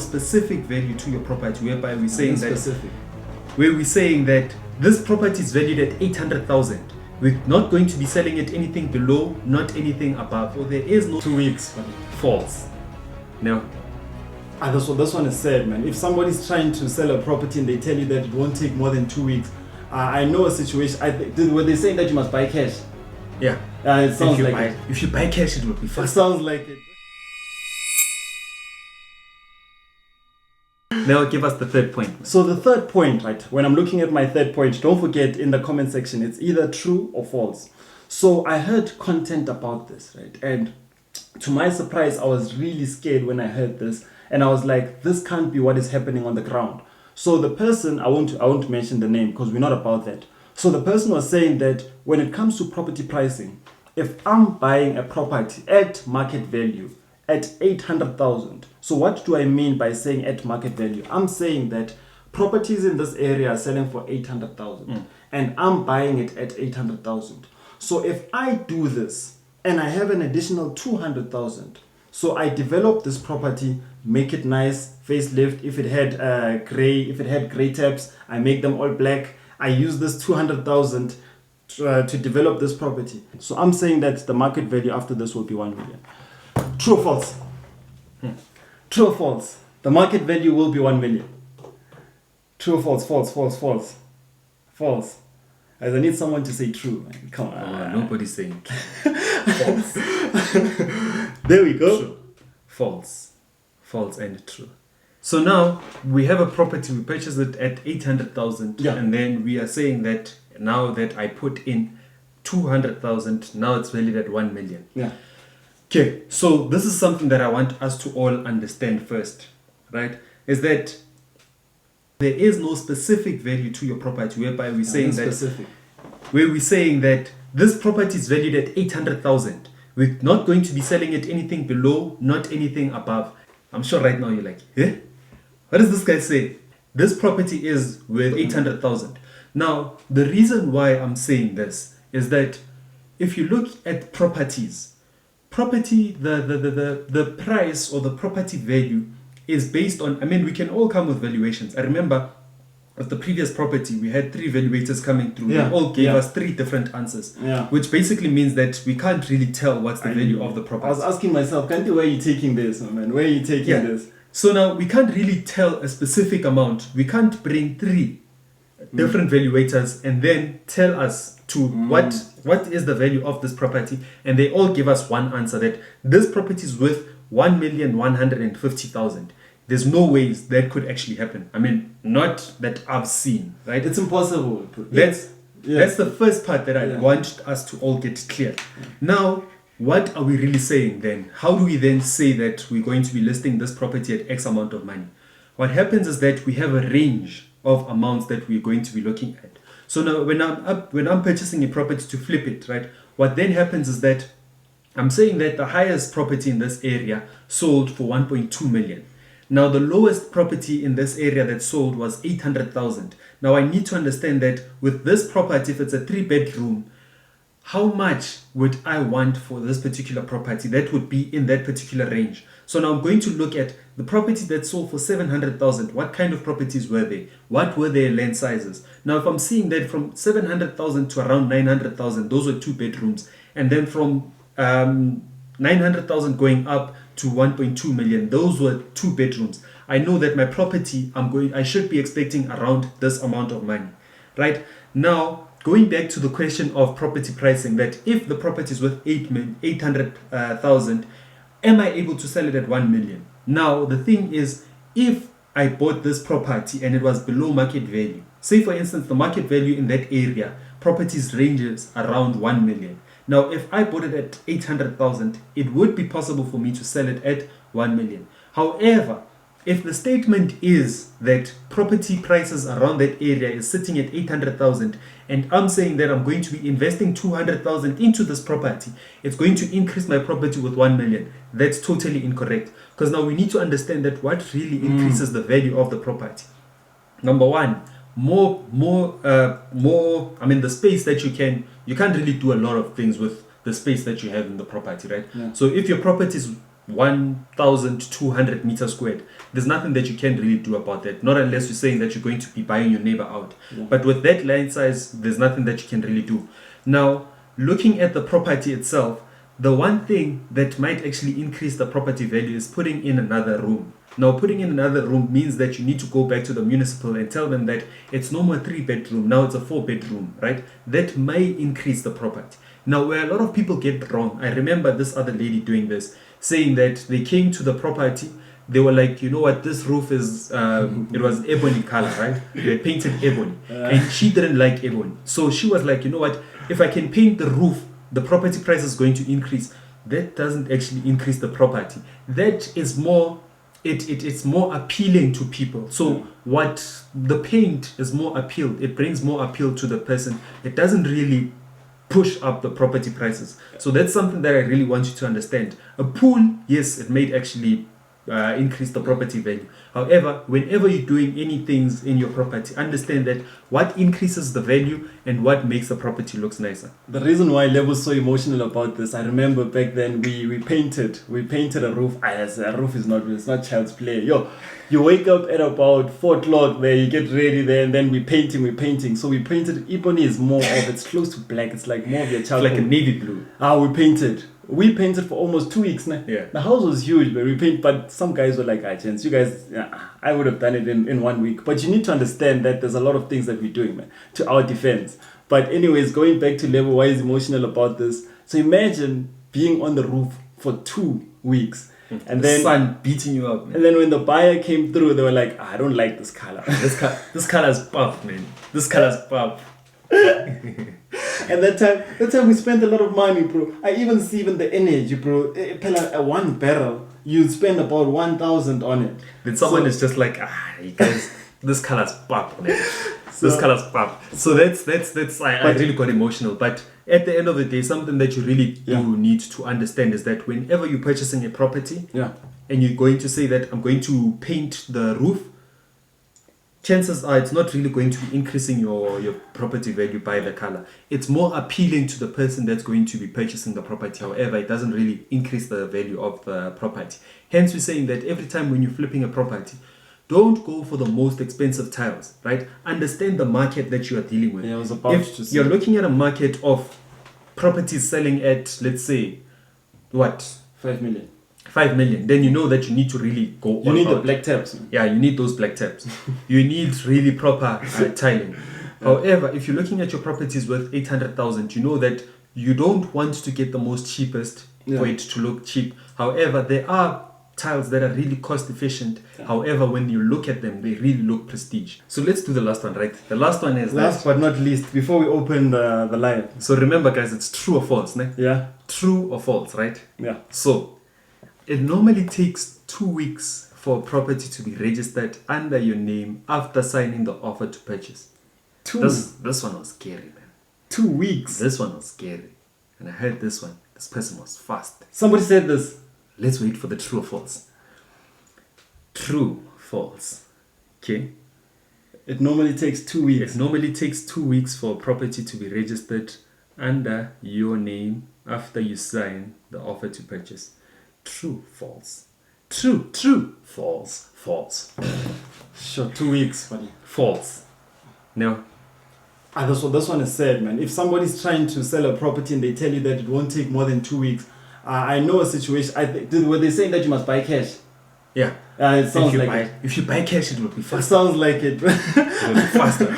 specific value to your property, whereby we're saying specific. we're saying that this property is valued at 800,000. We're not going to be selling it anything below, not anything above. So there is no 2 weeks. false. No. This one is sad, man. If somebody's trying to sell a property and they tell you that it won't take more than 2 weeks, I know a situation. Were they saying that you must buy cash? Yeah. It sounds like if you buy cash, it will be it fast. sounds like it. Now give us the third point. So the third point, right? When I'm looking at my third point, don't forget in the comment section, it's either true or false. So I heard content about this, right? And to my surprise, I was really scared when I heard this, and I was like, this can't be what is happening on the ground. So the person, I won't mention the name because we're not about that. So the person was saying that when it comes to property pricing, if I'm buying a property at market value at 800,000, so what do I mean by saying at market value? I'm saying that properties in this area are selling for 800,000 and I'm buying it at 800,000. So if I do this and I have an additional 200,000, so I develop this property, make it nice, facelift. If it had gray taps, I make them all black. I use this 200,000 to develop this property. So I'm saying that the market value after this will be 1 million. True or false? True or false? The market value will be 1 million. True or false? False. As I need someone to say true. Man. Come on. Nobody's saying false. There we go. True. False and true. So now we have a property, we purchased it at 800,000, and then we are saying that now that I put in 200,000, now it's valued at 1 million. Yeah. Okay, so this is something that I want us to all understand first, right? Is that there is no specific value to your property, whereby we're saying that this property is valued at 800,000. We're not going to be selling it anything below, not anything above. I'm sure right now you're like, eh? What does this guy say? This property is worth 800,000. Now, the reason why I'm saying this is that if you look at properties, the price or the property value is based on, we can all come with valuations. I remember with the previous property, we had 3 valuators coming through. They all gave us 3 different answers, which basically means that we can't really tell what's the value of the property. I was asking myself, Kanti, where are you taking this, man? Where are you taking this? So now we can't really tell a specific amount. We can't bring 3 different valuators and then tell us to what is the value of this property, and they all give us one answer, that this property is worth 1,150,000. There's no ways that could actually happen. Not that I've seen, right? It's impossible. That's the first part that I want us to all get clear. Now, what are we really saying then? How do we then say that we're going to be listing this property at X amount of money? What happens is that we have a range of amounts that we're going to be looking at. So now when I'm purchasing a property to flip it, right? What then happens is that I'm saying that the highest property in this area sold for 1.2 million. Now the lowest property in this area that sold was 800,000. Now I need to understand that with this property, if it's a 3-bedroom, how much would I want for this particular property that would be in that particular range? So now I'm going to look at the property that sold for 700,000. What kind of properties were they? What were their land sizes? Now, if I'm seeing that from 700,000 to around 900,000, those were 2 bedrooms. And then from 900,000 going up to 1.2 million, those were 2 bedrooms. I know that my property, I should be expecting around this amount of money, right? Now, going back to the question of property pricing, that if the property is worth 800,000, am I able to sell it at 1 million? Now, the thing is, if I bought this property and it was below market value, say for instance, the market value in that area, properties ranges around 1 million. Now, if I bought it at 800,000, it would be possible for me to sell it at 1 million. However, if the statement is that property prices around that area is sitting at 800,000 and I'm saying that I'm going to be investing 200,000 into this property, it's going to increase my property with 1 million. That's totally incorrect, because now we need to understand that what really increases the value of the property. Number one, the space that you can't really do a lot of things with the space that you have in the property, right? Yeah. So if your property is 1,200 meters squared, there's nothing that you can really do about that. Not unless you're saying that you're going to be buying your neighbor out. Yeah. But with that land size, there's nothing that you can really do. Now, looking at the property itself, the one thing that might actually increase the property value is putting in another room. Now, putting in another room means that you need to go back to the municipal and tell them that it's no more 3-bedroom, now it's a 4-bedroom, right? That may increase the property. Now, where a lot of people get wrong, I remember this other lady doing this, saying that they came to the property, they were like, you know what, this roof is, it was ebony color, right? They painted ebony. And she didn't like ebony. So she was like, you know what, if I can paint the roof, the property price is going to increase. That doesn't actually increase the property. That is more, it's more appealing to people. So what the paint is more appeal, it brings more appeal to the person. It doesn't really push up the property prices. So that's something that I really want you to understand. A pool, yes, it may actually increase the property value. However, whenever you're doing any things in your property, understand that what increases the value and what makes the property looks nicer. The reason why Lev was so emotional about this, I remember back then we painted a roof. A roof is it's not child's play. Yo, you wake up at about 4 o'clock there, you get ready there, and then we're painting. So we painted, ebony is more of, it's close to black, it's like more of your child. It's like a navy blue. We painted for almost 2 weeks now. Yeah. The house was huge, but some guys were like, chance, you guys, I would have done it in 1 week. But you need to understand that there's a lot of things that we're doing, man, to our defense. But anyways, going back to Level, why he's emotional about this. So imagine being on the roof for 2 weeks. And the then sun beating you up, man. And then when the buyer came through, they were like, I don't like this color. This color's puff, man. This color's puff. And that time we spent a lot of money, bro. I even see the energy, bro. One barrel, you spend about 1,000 on it. Then someone is just like, you guys, this color's pop, man. This color's pop. So that's I really got emotional. But at the end of the day, something that you really do need to understand is that whenever you're purchasing a property, and you're going to say that I'm going to paint the roof, chances are it's not really going to be increasing your property value by the color. It's more appealing to the person that's going to be purchasing the property. However, it doesn't really increase the value of the property. Hence, we're saying that every time when you're flipping a property, don't go for the most expensive tiles, right? Understand the market that you are dealing with. Yeah, I was about if to say. you're looking at a market of properties selling at, let's say, what? 5 million. 5 million, then you know that you need to really go You all need out. the black taps. Yeah, you need those black taps. You need really proper tiling. However, if you're looking at your properties worth 800,000, you know that you don't want to get the most cheapest for it to look cheap. However, there are tiles that are really cost efficient. However, when you look at them, they really look prestige. So let's do the last one, right? The last one is last but not least, before we open the line. So remember, guys, it's true or false, ne? Yeah. True or false, right? Yeah. So it normally takes 2 weeks for a property to be registered under your name after signing the offer to purchase. This one was scary, man. 2 weeks. This one was scary. And I heard this one. This person was fast. Somebody said this. Let's wait for the true or false. True, false. Okay. It normally takes 2 weeks. It normally takes 2 weeks for a property to be registered under your name after you sign the offer to purchase. True, false. True, false, false. Sure, 2 weeks, buddy. False. No. This one is sad, man. If somebody's trying to sell a property and they tell you that it won't take more than 2 weeks, I know a situation. Were they saying that you must buy cash? Yeah. It sounds if you buy cash, it will be faster. It sounds like it. It will be faster.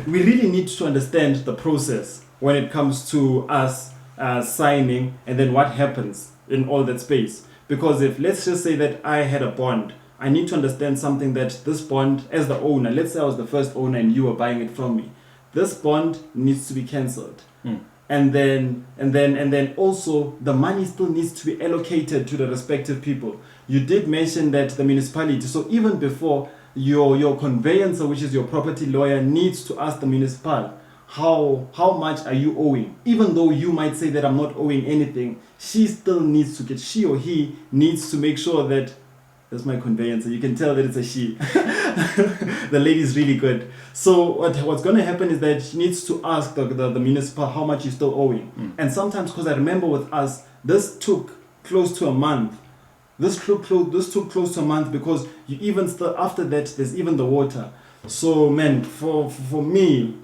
We really need to understand the process when it comes to us signing and then what happens in all that space. Because if, let's just say that I had a bond, I need to understand something, that this bond, as the owner, let's say I was the first owner and you were buying it from me, this bond needs to be cancelled. And then also the money still needs to be allocated to the respective people. You did mention that the municipality, so even before your conveyancer, which is your property lawyer, needs to ask the municipal, how much are you owing? Even though you might say that I'm not owing anything, she or he needs to make sure that, that's my conveyancer, you can tell that it's a she. The lady's really good. So what's going to happen is that she needs to ask the municipal how much you're still owing. And sometimes, because I remember with us, this took close to a month. This took close to a month because you even still after that there's even the water. So man, for me,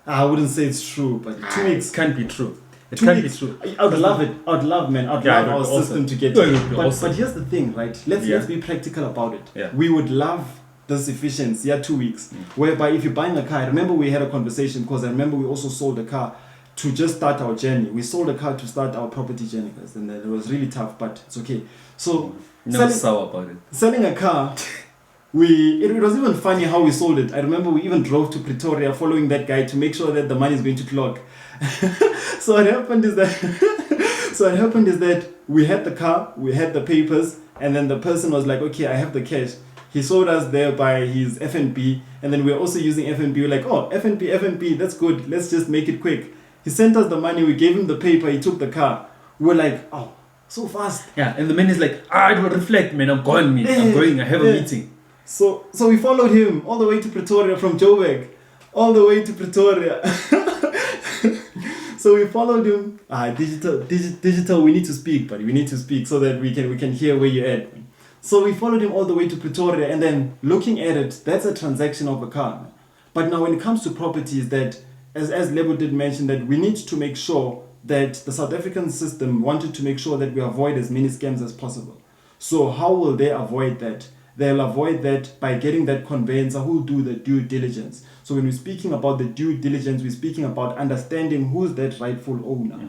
I wouldn't say it's true, but 2 weeks can't be true. It 2 can't weeks. be true. I would love it. I'd love, man. I'd Yeah, love our also. system to get No, to it it. would be But awesome. here's the thing, right? Let's be practical about it. Yeah. We would love this efficiency, 2 weeks. Whereby if you're buying a car, I remember we had a conversation because I remember we also sold a car to just start our journey. We sold a car to start our property journey, guys, and it was really tough, but it's okay. So No sour about it. selling a car, it was even funny how we sold it. I remember we even drove to Pretoria following that guy to make sure that the money is going to clock. So what happened is that we had the car, we had the papers, and then the person was like, okay, I have the cash. He sold us there by his F&B, and then we were also using F&B. We're like, oh, F&B, that's good. Let's just make it quick. He sent us the money, we gave him the paper, he took the car. We were like, oh, so fast. Yeah, and the man is like, it will reflect, man. I'm going, man. I'm going. I have a meeting. So we followed him all the way to Pretoria from Joburg, all the way to Pretoria. So we followed him. Digital. We need to speak, buddy. We need to speak so that we can hear where you're at. So we followed him all the way to Pretoria, and then looking at it, that's a transaction of a car. But now when it comes to properties, that as Lebo did mention, that we need to make sure that the South African system wanted to make sure that we avoid as many scams as possible. So how will they avoid that? They'll avoid that by getting that conveyancer who will do the due diligence. So when we're speaking about the due diligence, we're speaking about understanding who's that rightful owner.